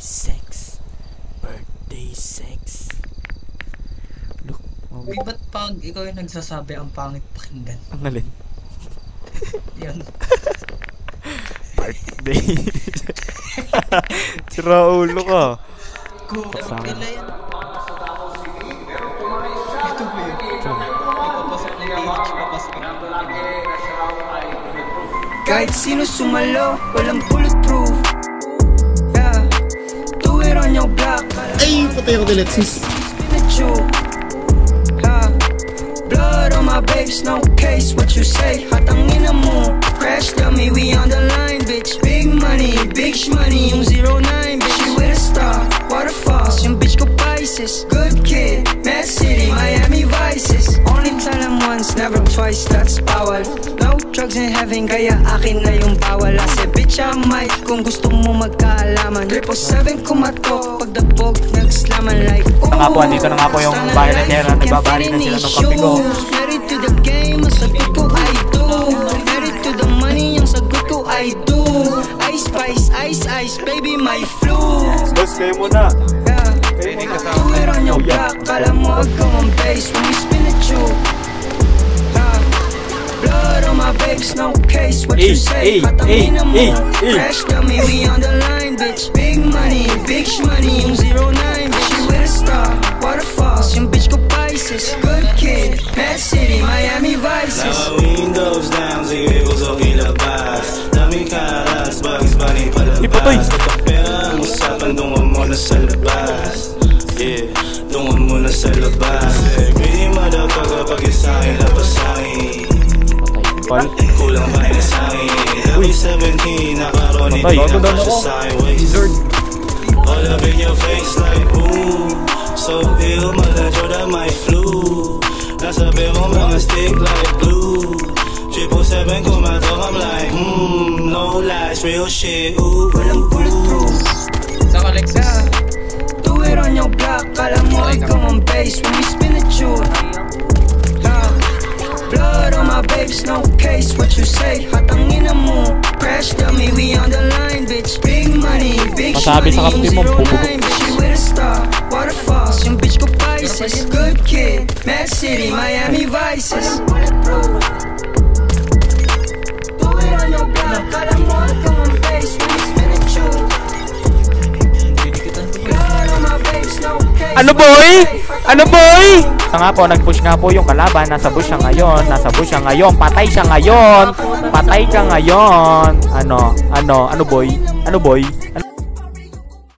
sex. Birthday sex. Look, Uy, ba't pag ikaw yung nagsasabi ang pangit pakinggan? ang alin? Yan. Birthday. Sira ulo ka. Kasama. Nila yan. Ito ba yun? Ipapasok na page, ipapasok na. Kahit sino sumalo, walang bulletproof. Yeah, do it on your block. Ay, patay ako delete sis. Blood on my babes, no case, what you say? Hatangin na mo, crash dummy, we on the line, bitch. Big money, big shmoney, yung 09, bitch. She with a star, waterfalls, yung bitch ko Pisces. Good kid, Mad City, Miami Vices. Only tell them once, never twice, that's bawal. No drugs in heaven, kaya akin na yung bawal. I said, bitch, I might, kung gusto mo magkaalaman. 777 kumato, pagdabog, nagslaman like, Ito nga po, andito na nga po yung bahay na Tierra. Nagbabari na sila ng kape ko. Married to the game, ang sagot ko I do. Married to the money, ang sagot ko I do. Ice spice, ice ice, baby my flu. Boss, kayo muna. Do it on your block, kala mo ako ang base when we spin it you. Blood on my babes, no case, what you say? Hatangin na mo, crash dummy, we on the line, bitch. Big money, big shmoney, yung 09, bitch. She with a star, waterfalls, yung bitch ko Pisces. Good kid, Mad City, Miami Vices. Now windows down, sige ko sa ilabas. Daming karas, Bugs Bunny palabas. Kapera ang usapan, dungan mo na sa labas. Yeah, dungan mo na sa labas. Pretty motherfucker, pag isa'kin, labas sa'kin. Kulang pa rin sa'kin. Level 17, nakaroon hindi na kasya sa'kin. All up in your face like boom. So ill, maladyo na my flu. Nasabi ko mga stick like glue. 777 kumatok, I'm like no lies, real shit. Walang bulletproof. Saka Lexus. Do it on your block, kala mo ikaw ang base when we spin it you. Blood on my babes, no case, what you say? Hatangin na mo, crash dummy, we on the line, bitch. Big money, big shmoney, yung 09, bitch. She with a star, waterfalls, yung bitch ko Pisces. Good kid, Mad City, Miami Vices. Do it on your block, kala mo ikaw ang base when we spin it you. Blood on my babes, no case. Ano boy? Ano boy? Nga po, nag-push nga po yung kalaban. Nasa bush siya ngayon. Nasa bush siya ngayon. Patay siya ngayon. Patay ka ngayon. Ano boy? Ano boy? Ano?